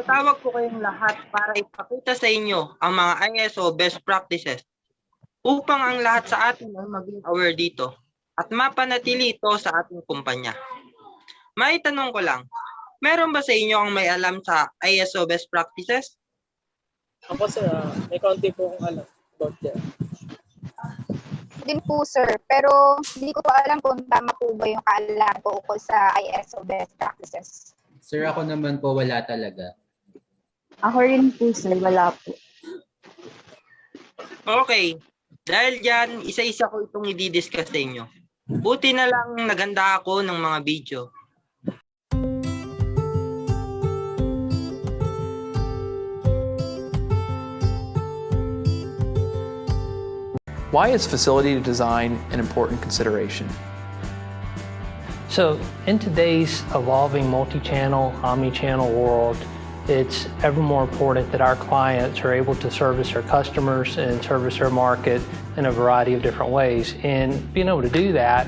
Pinatawag ko kayong lahat para ipakita sa inyo ang mga ISO best practices upang ang lahat sa atin ay maging aware dito at mapanatili ito sa ating kumpanya. May tanong ko lang, meron ba sa inyo ang may alam sa ISO best practices? Ako sir, may konti po akong alam about that. Din po sir, pero hindi ko pa alam kung tama po ba yung kaalaman ko ukol sa ISO best practices. Sir, ako naman po wala talaga. Ako rin po sir, wala po. Okay, dahil dyan, isa-isa ko itong i-discuss sa inyo. Buti na lang naganda ako ng mga video. Why is facility design an important consideration? So in today's evolving multi-channel, omni-channel world, it's ever more important that our clients are able to service their customers and service their market in a variety of different ways. And being able to do that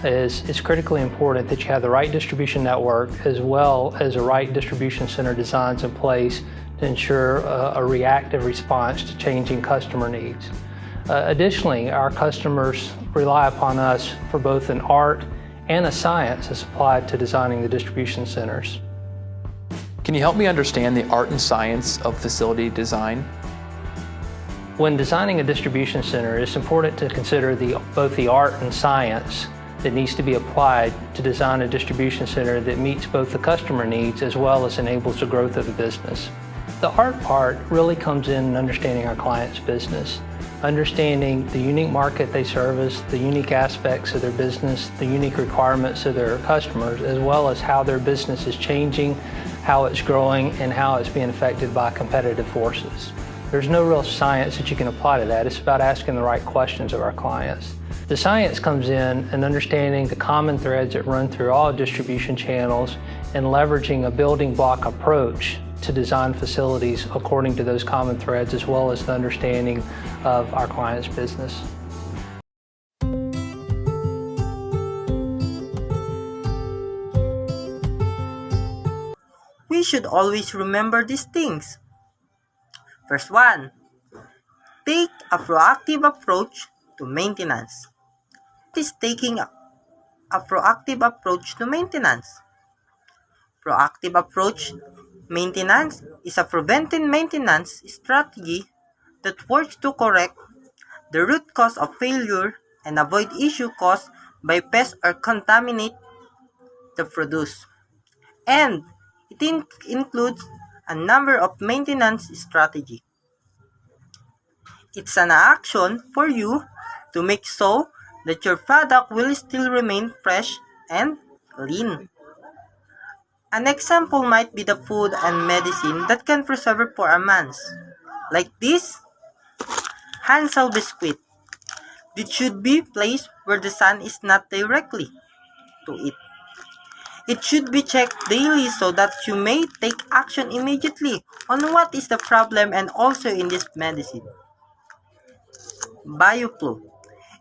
is critically important that you have the right distribution network as well as the right distribution center designs in place to ensure a reactive response to changing customer needs. Additionally, our customers rely upon us for both an art and a science that's applied to designing the distribution centers. Can you help me understand the art and science of facility design? When designing a distribution center, it's important to consider both the art and science that needs to be applied to design a distribution center that meets both the customer needs as well as enables the growth of the business. The art part really comes in understanding our client's business, understanding the unique market they service, the unique aspects of their business, the unique requirements of their customers, as well as how their business is changing, how it's growing, and how it's being affected by competitive forces. There's no real science that you can apply to that. It's about asking the right questions of our clients. The science comes in understanding the common threads that run through all distribution channels and leveraging a building block approach to design facilities according to those common threads, as well as the understanding of our client's business. We should always remember these things. First one, take a proactive approach to maintenance. What is taking a proactive approach to maintenance? Proactive approach maintenance is a preventive maintenance strategy that works to correct the root cause of failure and avoid issue caused by pests or contaminate the produce. And it includes a number of maintenance strategies. It's an action for you to make so that your product will still remain fresh and clean. An example might be the food and medicine that can preserve for a month, like this Hansel biscuit. It should be placed where the sun is not directly to it. It should be checked daily so that you may take action immediately on what is the problem and also in this medicine. BioFlow.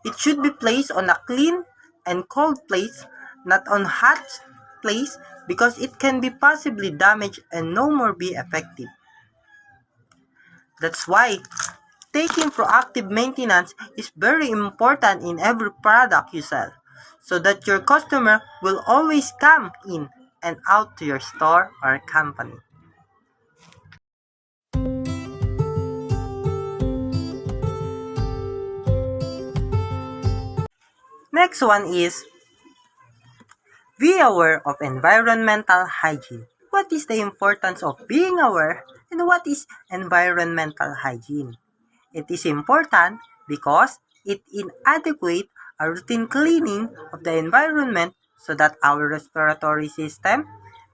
It should be placed on a clean and cold place, not on hot place, because it can be possibly damaged and no more be effective. That's why taking proactive maintenance is very important in every product you sell, so that your customer will always come in and out to your store or company. Next one is be aware of environmental hygiene. What is the importance of being aware and what is environmental hygiene? It is important because it inadequate a routine cleaning of the environment so that our respiratory system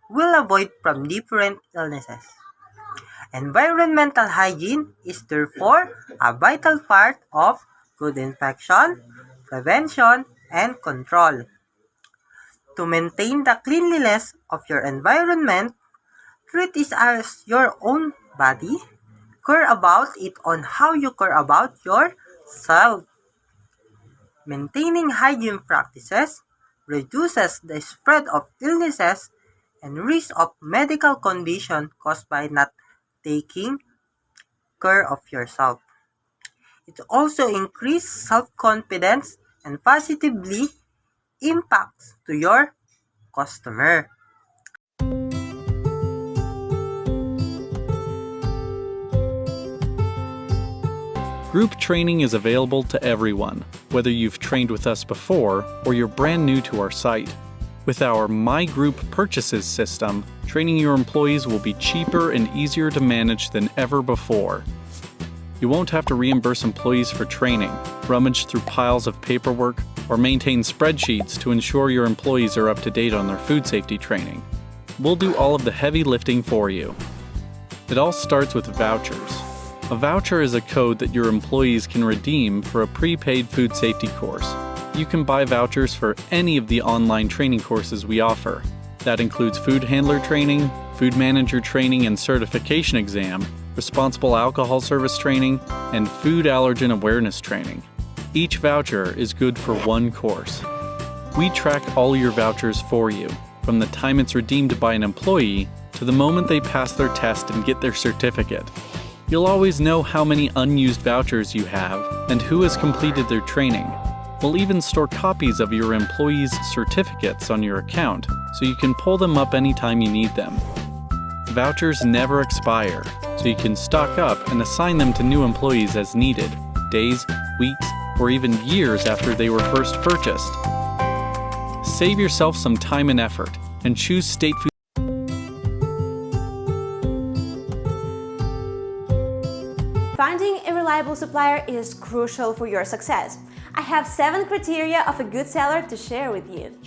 will avoid from different illnesses. Environmental hygiene is therefore a vital part of good infection, prevention, and control. To maintain the cleanliness of your environment, treat it as your own body. Care about it on how you care about yourself. Maintaining hygiene practices reduces the spread of illnesses and risk of medical condition caused by not taking care of yourself. It also increases self-confidence and positively impacts to your customer. Group training is available to everyone, whether you've trained with us before or you're brand new to our site. With our My Group Purchases system, training your employees will be cheaper and easier to manage than ever before. You won't have to reimburse employees for training, rummage through piles of paperwork, or maintain spreadsheets to ensure your employees are up to date on their food safety training. We'll do all of the heavy lifting for you. It all starts with vouchers. A voucher is a code that your employees can redeem for a prepaid food safety course. You can buy vouchers for any of the online training courses we offer. That includes food handler training, food manager training and certification exam, responsible alcohol service training, and food allergen awareness training. Each voucher is good for one course. We track all your vouchers for you, from the time it's redeemed by an employee to the moment they pass their test and get their certificate. You'll always know how many unused vouchers you have and who has completed their training. We'll even store copies of your employees' certificates on your account, so you can pull them up anytime you need them. Vouchers never expire, so you can stock up and assign them to new employees as needed, days, weeks, or even years after they were first purchased. Save yourself some time and effort, and choose State Food. Finding a reliable supplier is crucial for your success. I have 7 criteria of a good seller to share with you.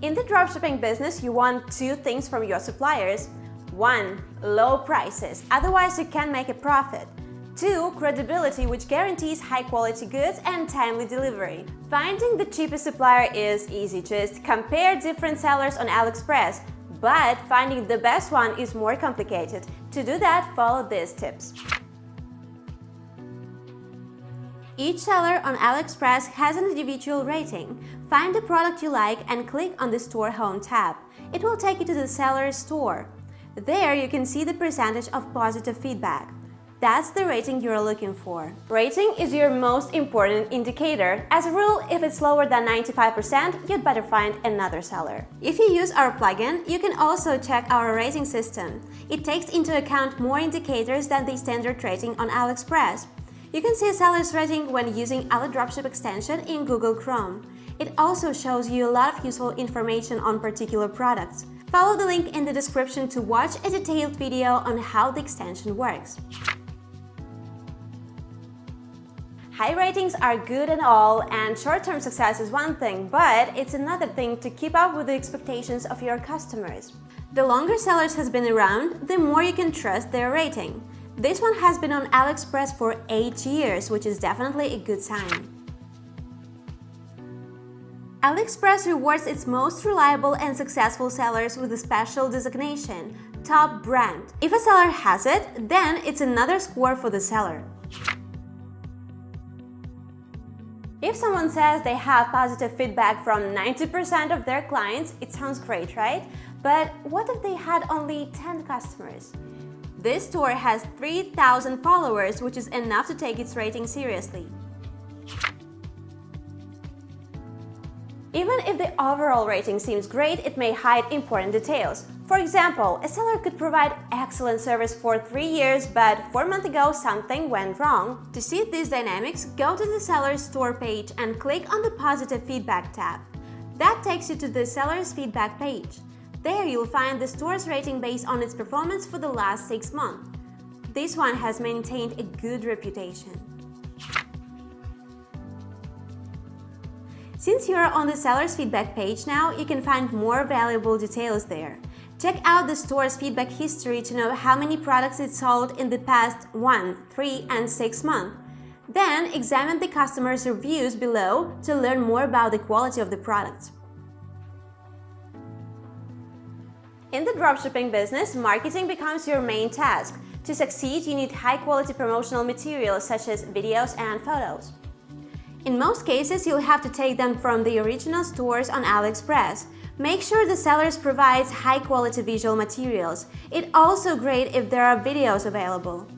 In the dropshipping business, you want 2 things from your suppliers. 1. Low prices, otherwise you can make a profit. 2. Credibility, which guarantees high-quality goods and timely delivery. Finding the cheapest supplier is easy. Just compare different sellers on AliExpress. But finding the best one is more complicated. To do that, follow these tips. Each seller on AliExpress has an individual rating. Find the product you like and click on the Store Home tab. It will take you to the seller's store. There you can see the percentage of positive feedback. That's the rating you're looking for. Rating is your most important indicator. As a rule, if it's lower than 95%, you'd better find another seller. If you use our plugin, you can also check our rating system. It takes into account more indicators than the standard rating on AliExpress. You can see a seller's rating when using AliDropship extension in Google Chrome. It also shows you a lot of useful information on particular products. Follow the link in the description to watch a detailed video on how the extension works. High ratings are good and all, and short-term success is one thing, but it's another thing to keep up with the expectations of your customers. The longer sellers has been around, the more you can trust their rating. This one has been on AliExpress for 8 years, which is definitely a good sign. AliExpress rewards its most reliable and successful sellers with a special designation, Top Brand. If a seller has it, then it's another score for the seller. If someone says they have positive feedback from 90% of their clients, it sounds great, right? But what if they had only 10 customers? This store has 3,000 followers, which is enough to take its rating seriously. Even if the overall rating seems great, it may hide important details. For example, a seller could provide excellent service for 3 years, but 4 months ago something went wrong. To see these dynamics, go to the seller's store page and click on the Positive Feedback tab. That takes you to the seller's feedback page. There you'll find the store's rating based on its performance for the last 6 months. This one has maintained a good reputation. Since you're on the seller's feedback page now, you can find more valuable details there. Check out the store's feedback history to know how many products it sold in the past 1, 3, and 6 months. Then examine the customer's reviews below to learn more about the quality of the product. In the dropshipping business, marketing becomes your main task. To succeed, you need high-quality promotional materials such as videos and photos. In most cases, you'll have to take them from the original stores on AliExpress. Make sure the sellers provides high-quality visual materials. It's also great if there are videos available.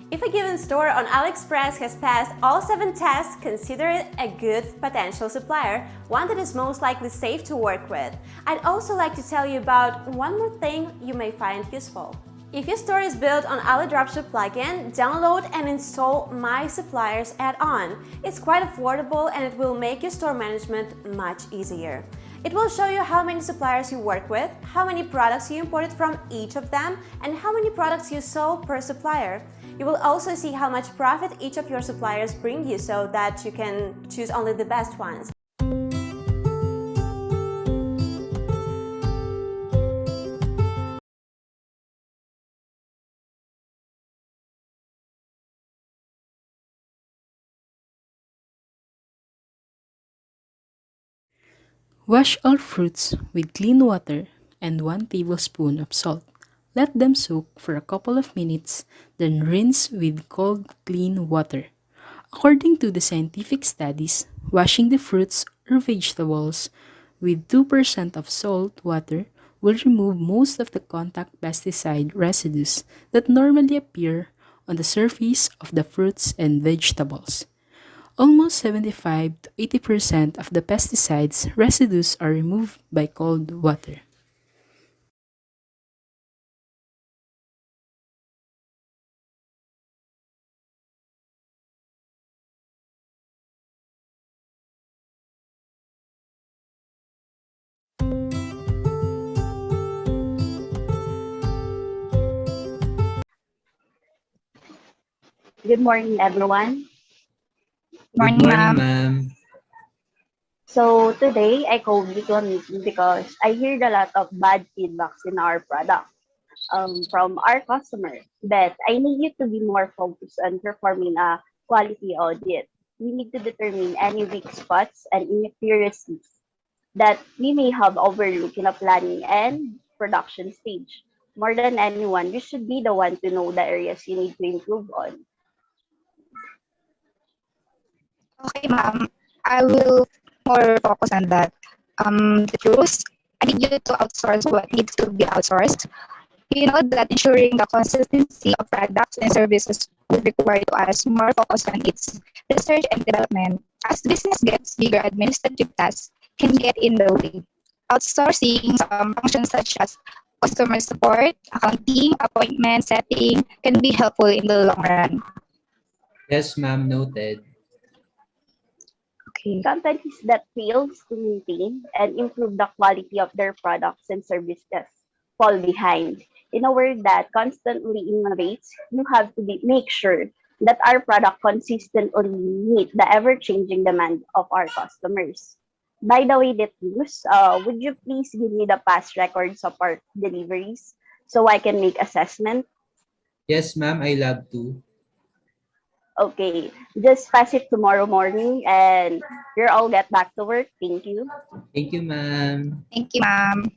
If a given store on AliExpress has passed all 7 tests, consider it a good potential supplier, one that is most likely safe to work with. I'd also like to tell you about one more thing you may find useful. If your store is built on AliDropship plugin, download and install My Suppliers add-on. It's quite affordable and it will make your store management much easier. It will show you how many suppliers you work with, how many products you imported from each of them, and how many products you sold per supplier. You will also see how much profit each of your suppliers bring you so that you can choose only the best ones. Wash all fruits with clean water and 1 tablespoon of salt. Let them soak for a couple of minutes, then rinse with cold, clean water. According to the scientific studies, washing the fruits or vegetables with 2% of salt water will remove most of the contact pesticide residues that normally appear on the surface of the fruits and vegetables. Almost 75 to 80% of the pesticides residues are removed by cold water. Good morning, everyone. Good Morning, morning, ma'am. ma'am. So today I called you to a meeting because I heard a lot of bad feedbacks in our product from our customer. But I need you to be more focused on performing a quality audit. We need to determine any weak spots and inaccuracies that we may have overlooked in a planning and production stage. More than anyone, you should be the one to know the areas you need to improve on. Okay, ma'am. I will more focus on that. The truth, I need you to outsource what needs to be outsourced. You know that ensuring the consistency of products and services would require to us more focus on its research and development. As business gets bigger, administrative tasks can get in the way. Outsourcing functions such as customer support, accounting, appointment setting can be helpful in the long run. Yes, ma'am, noted. Okay. Companies that fails to maintain and improve the quality of their products and services fall behind. In a world that constantly innovates, you have to make sure that our product consistently meet the ever-changing demand of our customers. By the way, Detlus, would you please give me the past records of our deliveries so I can make assessment? Yes, ma'am, I love to. Okay, just pass it tomorrow morning and you're all get back to work. Thank you. Thank you, ma'am. Thank you, ma'am.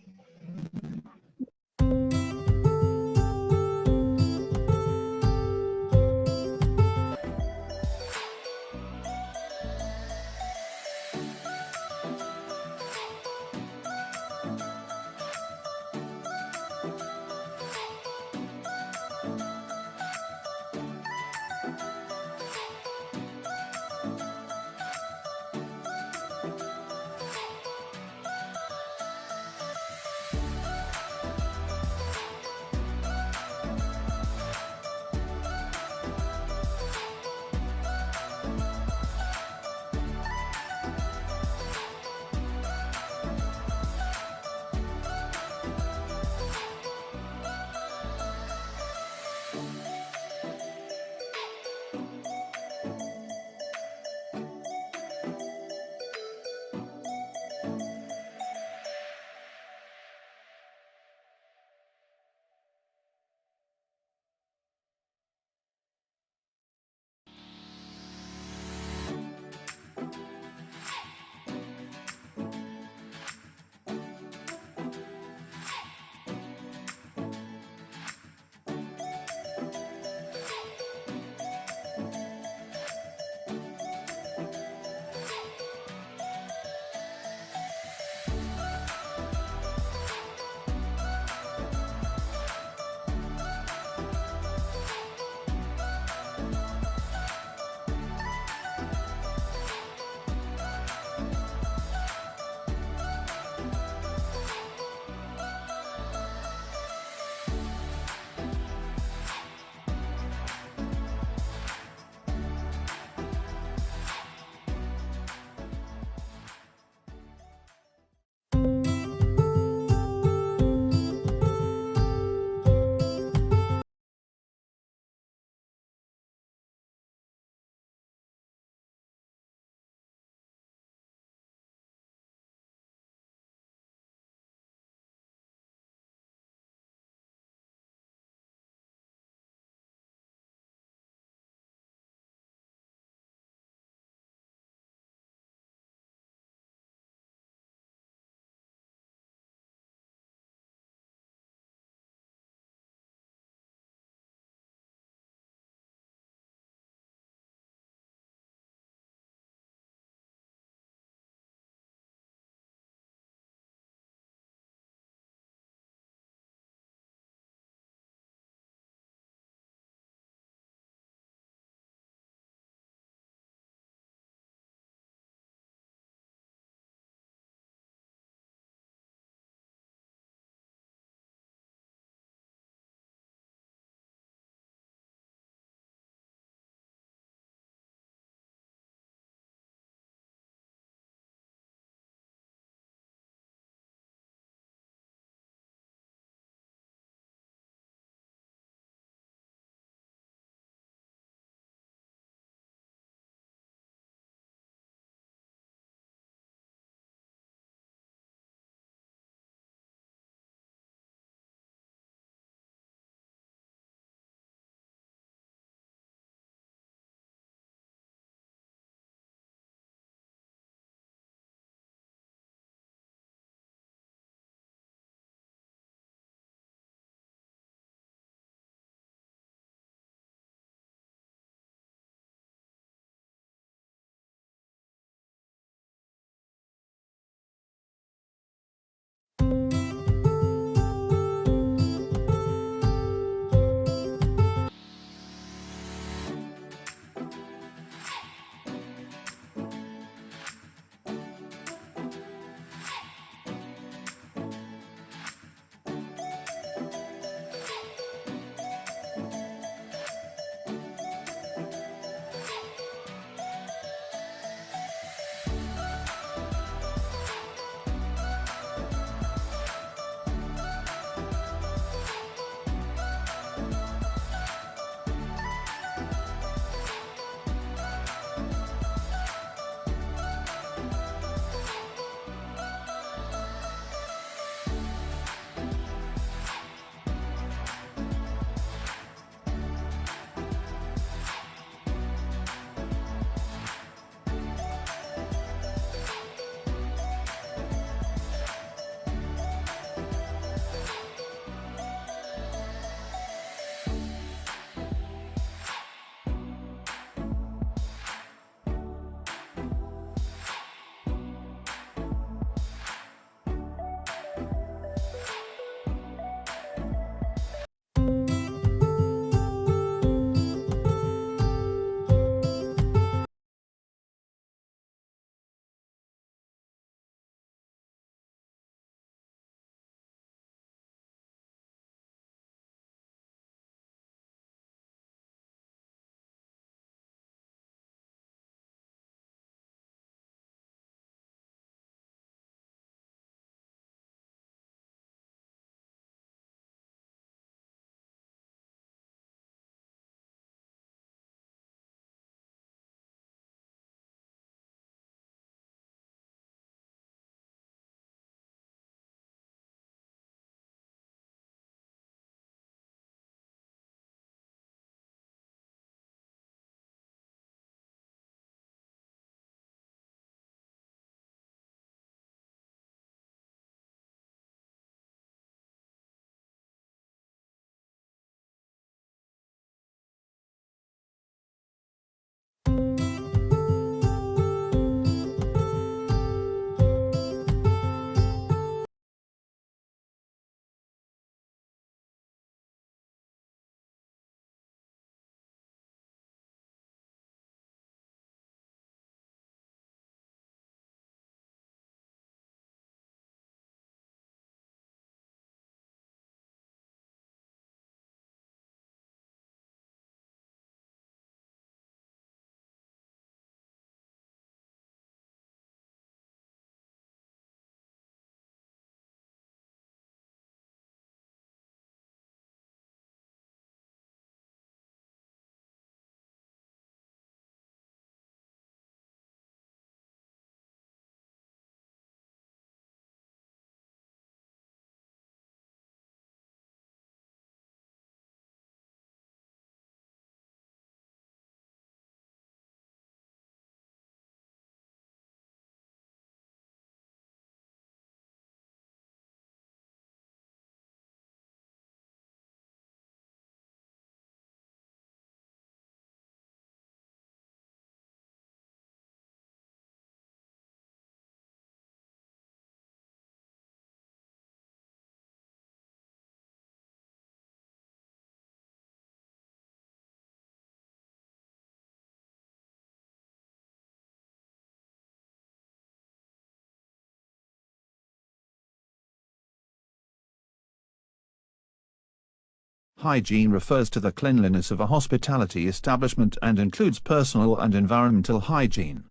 Hygiene refers to the cleanliness of a hospitality establishment and includes personal and environmental hygiene.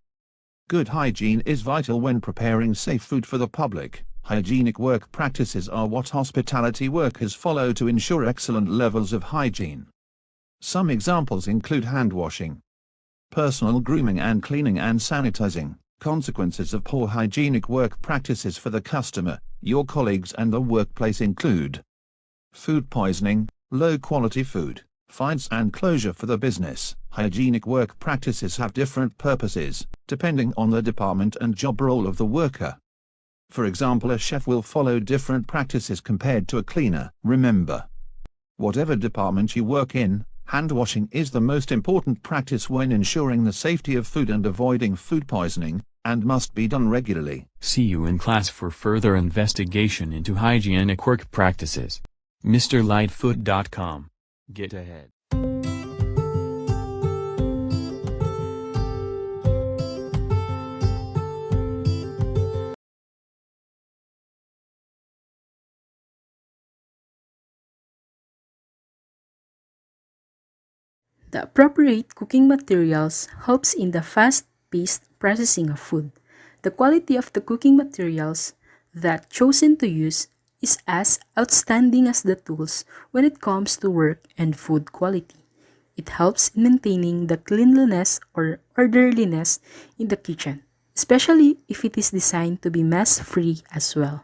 Good hygiene is vital when preparing safe food for the public. Hygienic work practices are what hospitality workers follow to ensure excellent levels of hygiene. Some examples include hand washing, personal grooming and cleaning and sanitizing. Consequences of poor hygienic work practices for the customer, your colleagues and the workplace include food poisoning, low quality food, fines and closure for the business. Hygienic work practices have different purposes, depending on the department and job role of the worker. For example, a chef will follow different practices compared to a cleaner. Remember, whatever department you work in, hand washing is the most important practice when ensuring the safety of food and avoiding food poisoning, and must be done regularly. See you in class for further investigation into hygienic work practices. MrLightfoot.com. Get ahead. The appropriate cooking materials helps in the fast-paced processing of food. The quality of the cooking materials that chosen to use is as outstanding as the tools when it comes to work and food quality. It helps in maintaining the cleanliness or orderliness in the kitchen, especially if it is designed to be mess-free as well.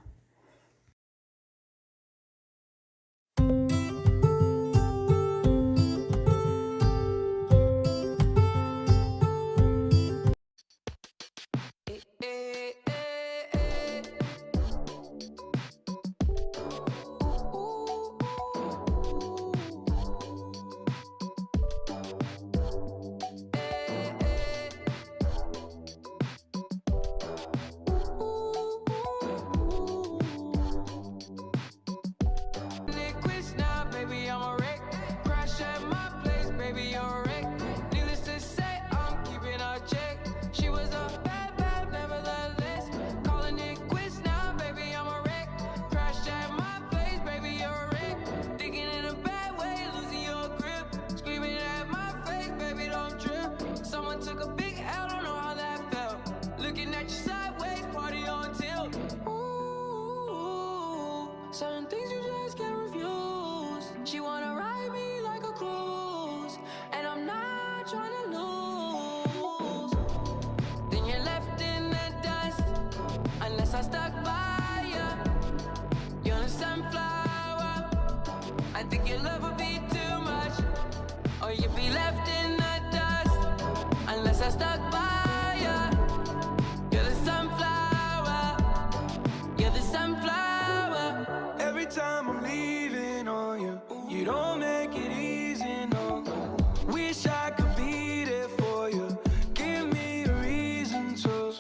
Certain things you just can't refuse. She wanna ride me like a cruise, and I'm not trying to lose. Then you're left in the dust, unless I stuck by you. You're a sunflower. I think your love would be too much, or you'd be left in the dust, unless I stuck by you. You're the sunflower. You're the sunflower. Every time I'm leaving on you, you don't make it easy, no. Wish I could be there for you. Give me a reason to.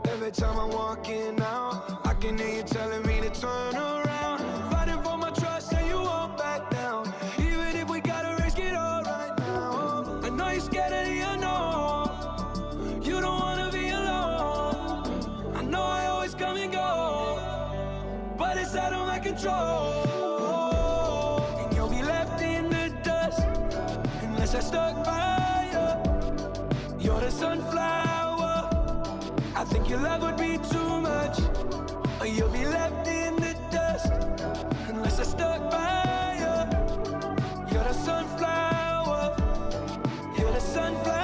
Every time I'm walking out, I can hear you telling me to turn around. Fighting for my trust and you won't back down. Even if we gotta risk it all right now. I know you're scared of the unknown. You don't wanna be alone. I know I always come and go, but it's out of my control. And you'll be left in the dust, unless I stuck by you. You're the sunflower. I think your love would be too much, or you'll be left in the dust, unless I stuck by you. You're the sunflower. You're the sunflower.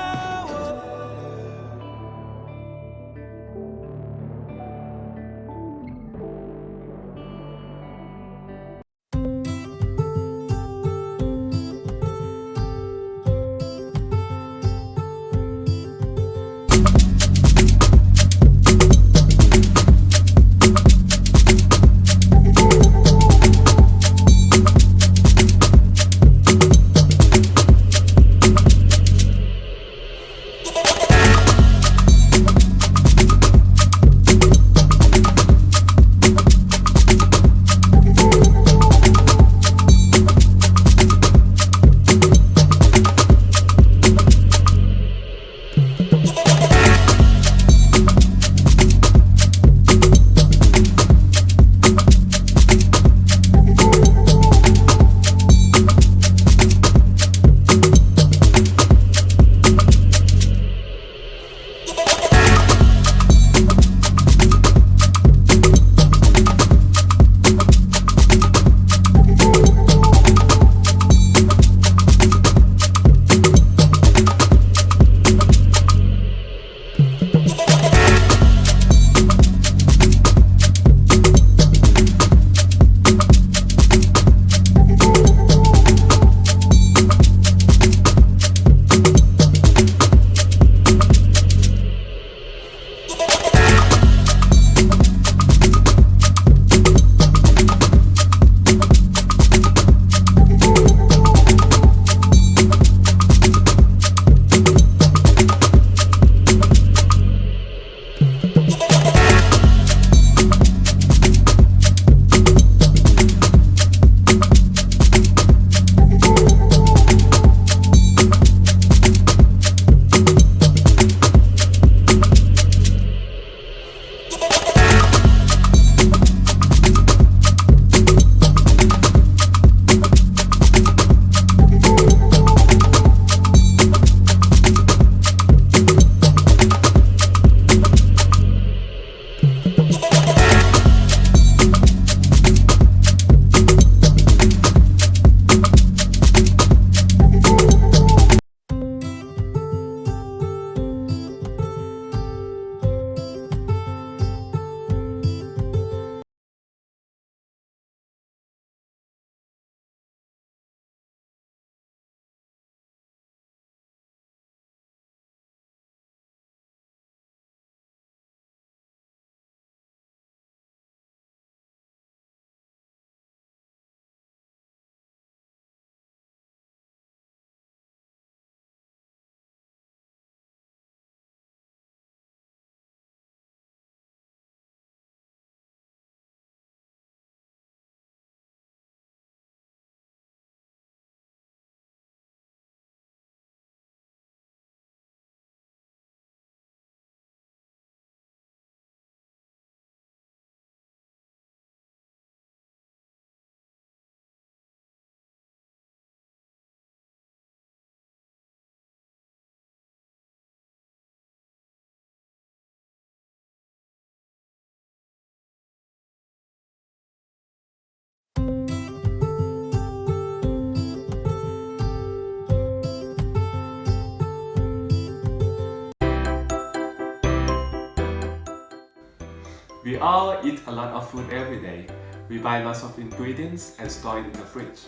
all eat a lot of food every day. We buy lots of ingredients and store it in the fridge.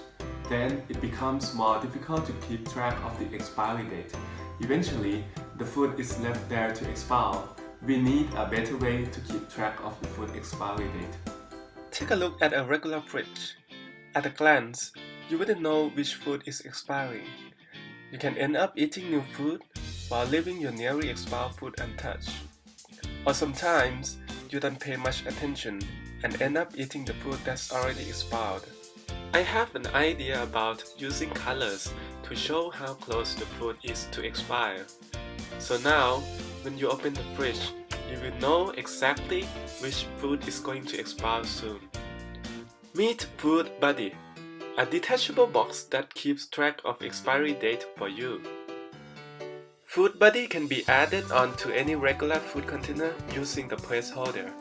Then it becomes more difficult to keep track of the expiry date. Eventually, the food is left there to expire. We need a better way to keep track of the food expiry date. Take a look at a regular fridge. At a glance, you wouldn't know which food is expiring. You can end up eating new food while leaving your nearly expired food untouched. Or sometimes, you don't pay much attention and end up eating the food that's already expired. I have an idea about using colors to show how close the food is to expire. So now, when you open the fridge, you will know exactly which food is going to expire soon. Meet Food Buddy, a detachable box that keeps track of expiry date for you. Food Buddy can be added onto any regular food container using the place holder.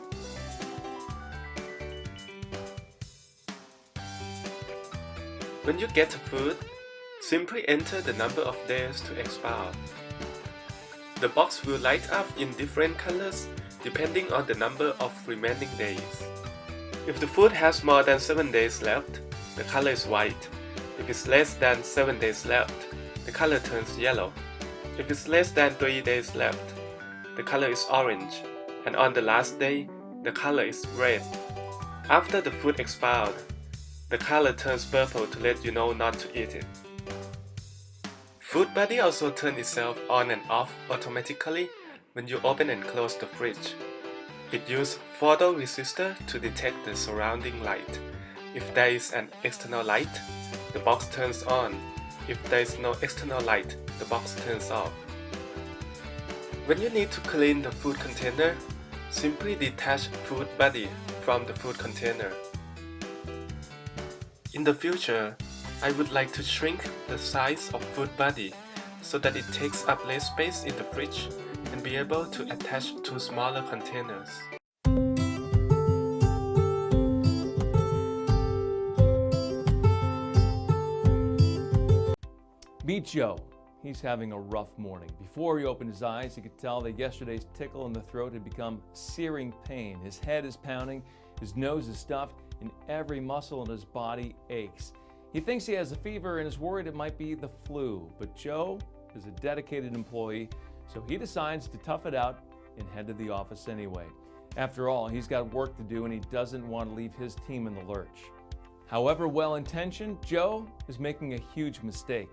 When you get the food, simply enter the number of days to expire. The box will light up in different colors depending on the number of remaining days. If the food has more than 7 days left, the color is white. If it's less than 7 days left, the color turns yellow. If it's less than 3 days left, the color is orange. And on the last day, the color is red. After the food expired, the color turns purple to let you know not to eat it. Food Buddy also turns itself on and off automatically when you open and close the fridge. It uses photoresistor to detect the surrounding light. If there is an external light, the box turns on. If there is no external light, the box turns off. When you need to clean the food container, simply detach Food Buddy from the food container. In the future, I would like to shrink the size of Food Buddy so that it takes up less space in the fridge and be able to attach to smaller containers. Meet Joe. He's having a rough morning. Before he opened his eyes, he could tell that yesterday's tickle in the throat had become searing pain. His head is pounding, his nose is stuffed, and every muscle in his body aches. He thinks he has a fever and is worried it might be the flu, but Joe is a dedicated employee, so he decides to tough it out and head to the office anyway. After all, he's got work to do and he doesn't want to leave his team in the lurch. However well-intentioned, Joe is making a huge mistake.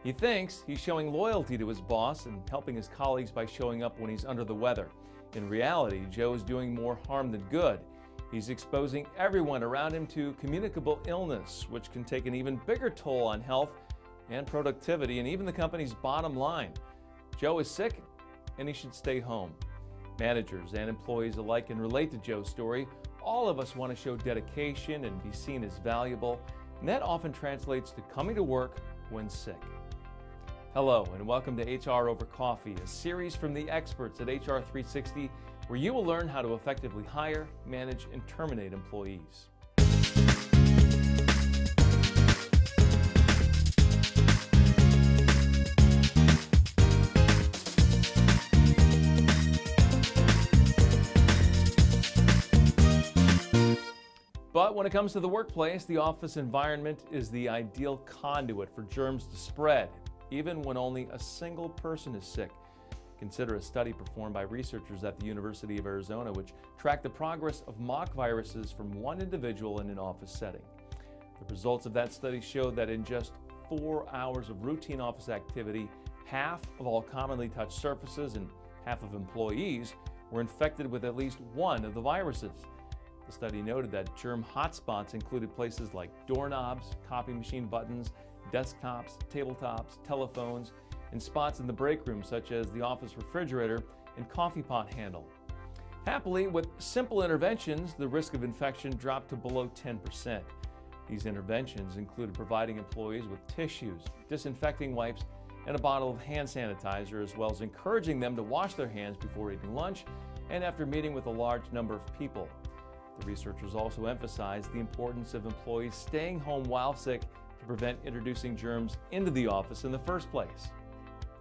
He thinks he's showing loyalty to his boss and helping his colleagues by showing up when he's under the weather. In reality, Joe is doing more harm than good. He's exposing everyone around him to communicable illness, which can take an even bigger toll on health and productivity and even the company's bottom line. Joe is sick and he should stay home. Managers and employees alike can relate to Joe's story. All of us want to show dedication and be seen as valuable, and that often translates to coming to work when sick. Hello and welcome to HR Over Coffee, a series from the experts at HR 360 where you will learn how to effectively hire, manage, and terminate employees. But when it comes to the workplace, the office environment is the ideal conduit for germs to spread, even when only a single person is sick. Consider a study performed by researchers at the University of Arizona which tracked the progress of mock viruses from one individual in an office setting. The results of that study showed that in just 4 hours of routine office activity, half of all commonly touched surfaces and half of employees were infected with at least one of the viruses. The study noted that germ hotspots included places like doorknobs, copy machine buttons, desktops, tabletops, telephones, and spots in the break room such as the office refrigerator and coffee pot handle. Happily, with simple interventions, the risk of infection dropped to below 10%. These interventions included providing employees with tissues, disinfecting wipes, and a bottle of hand sanitizer, as well as encouraging them to wash their hands before eating lunch and after meeting with a large number of people. The researchers also emphasized the importance of employees staying home while sick to prevent introducing germs into the office in the first place.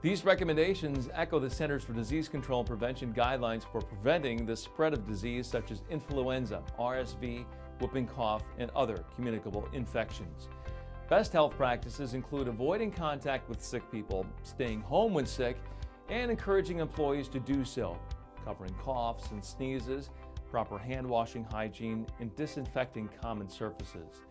These recommendations echo the Centers for Disease Control and Prevention guidelines for preventing the spread of disease such as influenza, RSV, whooping cough, and other communicable infections. Best health practices include avoiding contact with sick people, staying home when sick, and encouraging employees to do so, covering coughs and sneezes, proper hand washing hygiene, and disinfecting common surfaces.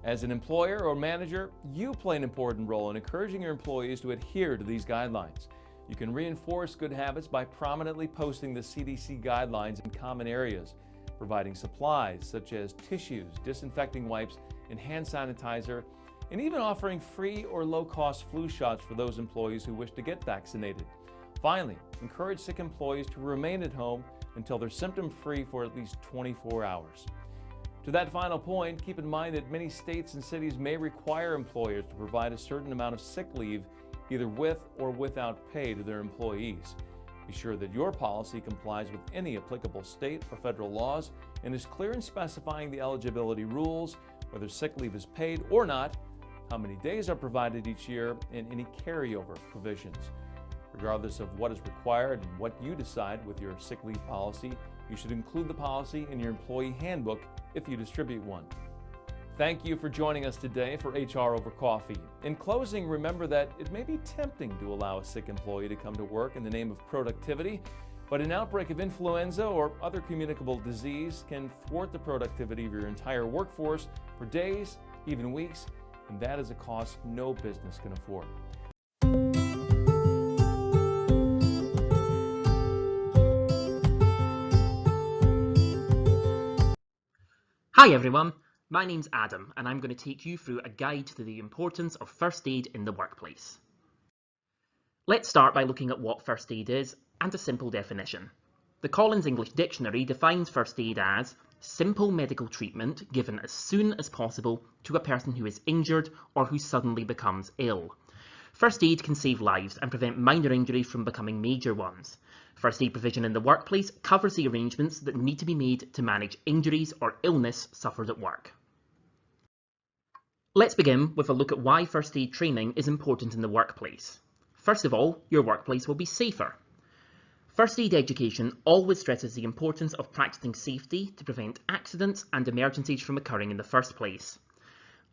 As an employer or manager, you play an important role in encouraging your employees to adhere to these guidelines. You can reinforce good habits by prominently posting the CDC guidelines in common areas, providing supplies such as tissues, disinfecting wipes, and hand sanitizer, and even offering free or low-cost flu shots for those employees who wish to get vaccinated. Finally, encourage sick employees to remain at home until they're symptom-free for at least 24 hours. To that final point, keep in mind that many states and cities may require employers to provide a certain amount of sick leave, either with or without pay, to their employees. Be sure that your policy complies with any applicable state or federal laws and is clear in specifying the eligibility rules, whether sick leave is paid or not, how many days are provided each year, and any carryover provisions. Regardless of what is required and what you decide with your sick leave policy, you should include the policy in your employee handbook if you distribute one. Thank you for joining us today for HR Over Coffee. In closing, remember that it may be tempting to allow a sick employee to come to work in the name of productivity, but an outbreak of influenza or other communicable disease can thwart the productivity of your entire workforce for days, even weeks, and that is a cost no business can afford. Hi everyone, my name's Adam and I'm going to take you through a guide to the importance of first aid in the workplace. Let's start by looking at what first aid is and a simple definition. The Collins English Dictionary defines first aid as simple medical treatment given as soon as possible to a person who is injured or who suddenly becomes ill. First aid can save lives and prevent minor injuries from becoming major ones. First aid provision in the workplace covers the arrangements that need to be made to manage injuries or illness suffered at work. Let's begin with a look at why first aid training is important in the workplace. First of all, your workplace will be safer. First aid education always stresses the importance of practicing safety to prevent accidents and emergencies from occurring in the first place.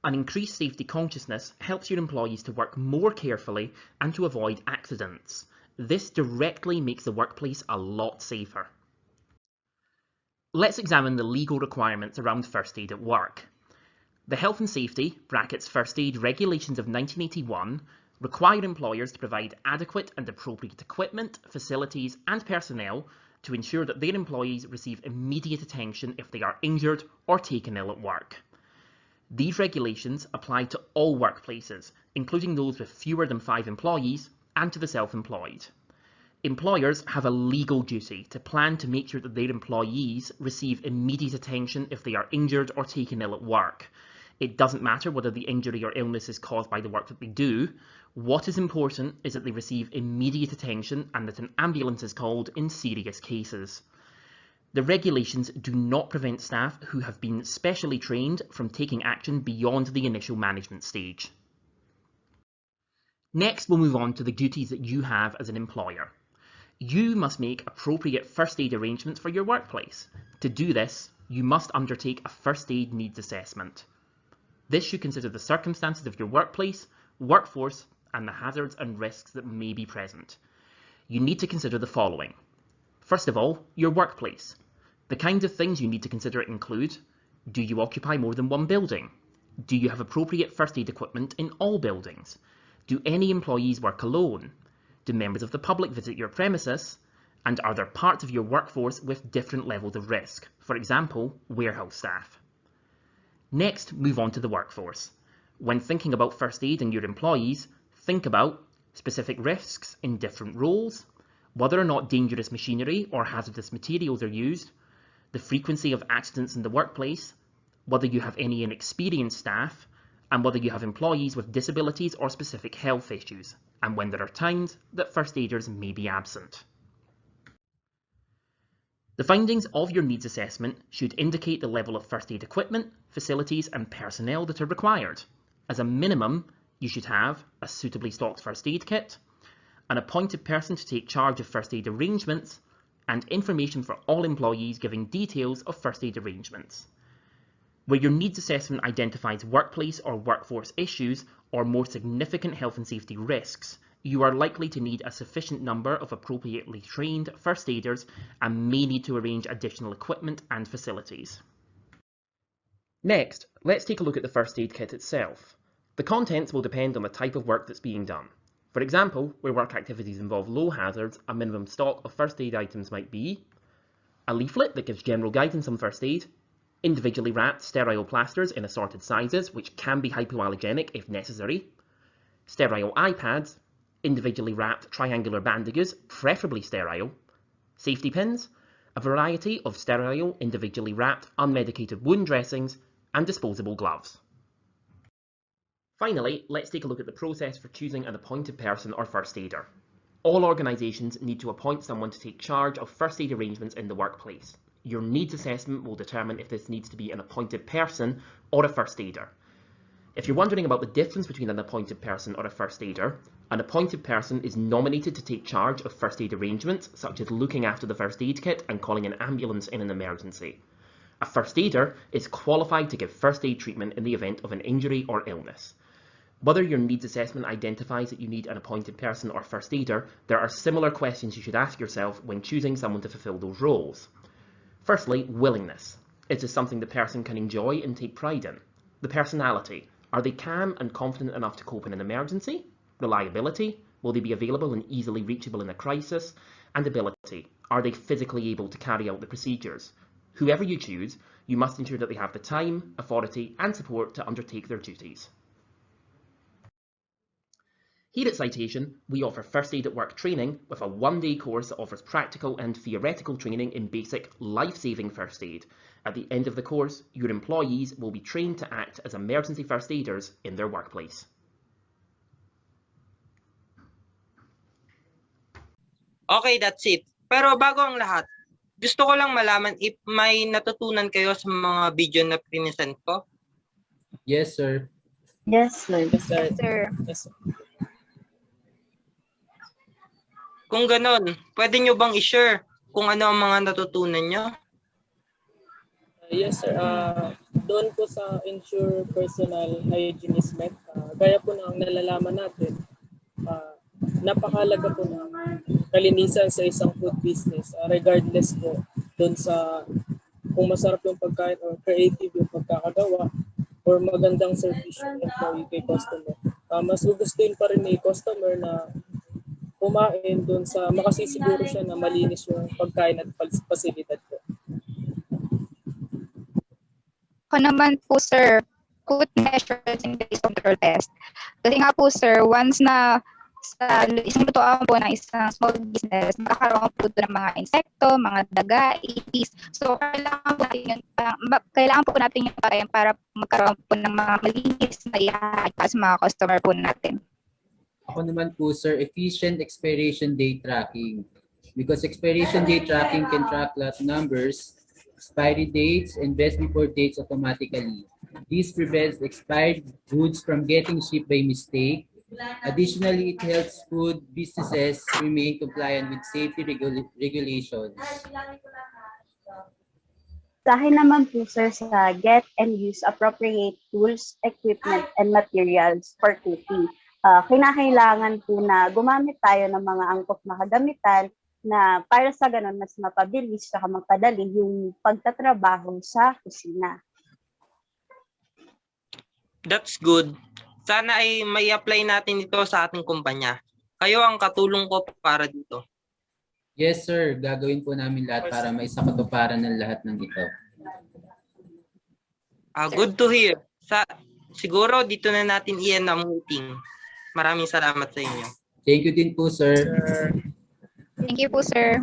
An increased safety consciousness helps your employees to work more carefully and to avoid accidents. This directly makes the workplace a lot safer. Let's examine the legal requirements around first aid at work. The Health and Safety (First Aid) Regulations of 1981 require employers to provide adequate and appropriate equipment, facilities and personnel to ensure that their employees receive immediate attention if they are injured or taken ill at work. These regulations apply to all workplaces, including those with fewer than 5 employees, and to the self-employed. Employers have a legal duty to plan to make sure that their employees receive immediate attention if they are injured or taken ill at work. It doesn't matter whether the injury or illness is caused by the work that they do. What is important is that they receive immediate attention and that an ambulance is called in serious cases. The regulations do not prevent staff who have been specially trained from taking action beyond the initial management stage. Next, we'll move on to the duties that you have as an employer. You must make appropriate first aid arrangements for your workplace. To do this, you must undertake a first aid needs assessment. This should consider the circumstances of your workplace, workforce, and the hazards and risks that may be present. You need to consider the following. First of all, your workplace. The kinds of things you need to consider include: do you occupy more than one building? Do you have appropriate first aid equipment in all buildings? Do any employees work alone? Do members of the public visit your premises? And are there parts of your workforce with different levels of risk? For example, warehouse staff. Next, move on to the workforce. When thinking about first aid and your employees, think about specific risks in different roles, whether or not dangerous machinery or hazardous materials are used, the frequency of accidents in the workplace, whether you have any inexperienced staff, and whether you have employees with disabilities or specific health issues, and when there are times that first aiders may be absent. The findings of your needs assessment should indicate the level of first aid equipment, facilities and personnel that are required. As a minimum, you should have a suitably stocked first aid kit, an appointed person to take charge of first aid arrangements, and information for all employees giving details of first aid arrangements. Where your needs assessment identifies workplace or workforce issues or more significant health and safety risks, you are likely to need a sufficient number of appropriately trained first aiders and may need to arrange additional equipment and facilities. Next, let's take a look at the first aid kit itself. The contents will depend on the type of work that's being done. For example, where work activities involve low hazards, a minimum stock of first aid items might be a leaflet that gives general guidance on first aid, individually wrapped sterile plasters in assorted sizes which can be hypoallergenic if necessary, sterile eye pads, individually wrapped triangular bandages, preferably sterile, safety pins, a variety of sterile, individually wrapped, unmedicated wound dressings, and disposable gloves. Finally, let's take a look at the process for choosing an appointed person or first aider. All organisations need to appoint someone to take charge of first aid arrangements in the workplace. Your needs assessment will determine if this needs to be an appointed person or a first aider. If you're wondering about the difference between an appointed person or a first aider, an appointed person is nominated to take charge of first aid arrangements, such as looking after the first aid kit and calling an ambulance in an emergency. A first aider is qualified to give first aid treatment in the event of an injury or illness. Whether your needs assessment identifies that you need an appointed person or first aider, there are similar questions you should ask yourself when choosing someone to fulfill those roles. Firstly, willingness. Is this something the person can enjoy and take pride in? The personality. Are they calm and confident enough to cope in an emergency? Reliability. Will they be available and easily reachable in a crisis? And ability. Are they physically able to carry out the procedures? Whoever you choose, you must ensure that they have the time, authority and support to undertake their duties. Here at Citation, we offer First Aid at Work training with a one-day course that offers practical and theoretical training in basic life-saving first aid. At the end of the course, your employees will be trained to act as emergency first aiders in their workplace. Okay, that's it. Pero bago ang lahat, gusto ko lang malaman if may natutunan kayo sa mga video na present ko. Yes, sir. Yes, sir. Yes, sir. Yes, sir. Yes, sir. Kung ganon, pwede nyo bang i-share kung ano ang mga natutunan nyo? Yes, sir. Doon po sa ensure personal hygiene is met, gaya po ng nalalaman natin, napakalaga po ng kalinisan sa isang food business, regardless po doon sa kung masarap yung pagkain or creative yung pagkakagawa or magandang service yung employee kay customer. Mas gugustuhin pa rin ni customer na kumain doon sa makasisiguro siya na malinis yung pagkain at pasilidad po. Ako naman po, sir, put measures in place control test. Kasi nga po, sir, once na sa isang lutuan po ng isang small business, makakaroon po ito ng mga insekto, mga daga, ipis. So, kailangan po natin yung pakayan para magkaroon po ng mga malinis na ihahatid sa mga customer po natin. Ako naman po, sir, efficient expiration date tracking. Because expiration date tracking can track lot numbers, expiry dates, and best before dates automatically. This prevents expired goods from getting shipped by mistake. Additionally, it helps food businesses remain compliant with safety regulations. Sa akin naman po, sir, sa get and use appropriate tools, equipment, and materials for cooking. Kinakailangan po na gumamit tayo ng mga angkop na kagamitan na para sa ganun mas mapabilis at mapadali yung pagtatrabaho sa kusina. That's good. Sana ay may apply natin ito sa ating kumpanya. Kayo ang katulong ko para dito. Yes, sir. Gagawin po namin lahat para may sakatuparan ng lahat ng ito. Good to hear. Siguro dito na natin iyan ang meeting. Maraming salamat sa inyo. Thank you din po, sir. Thank you po, sir.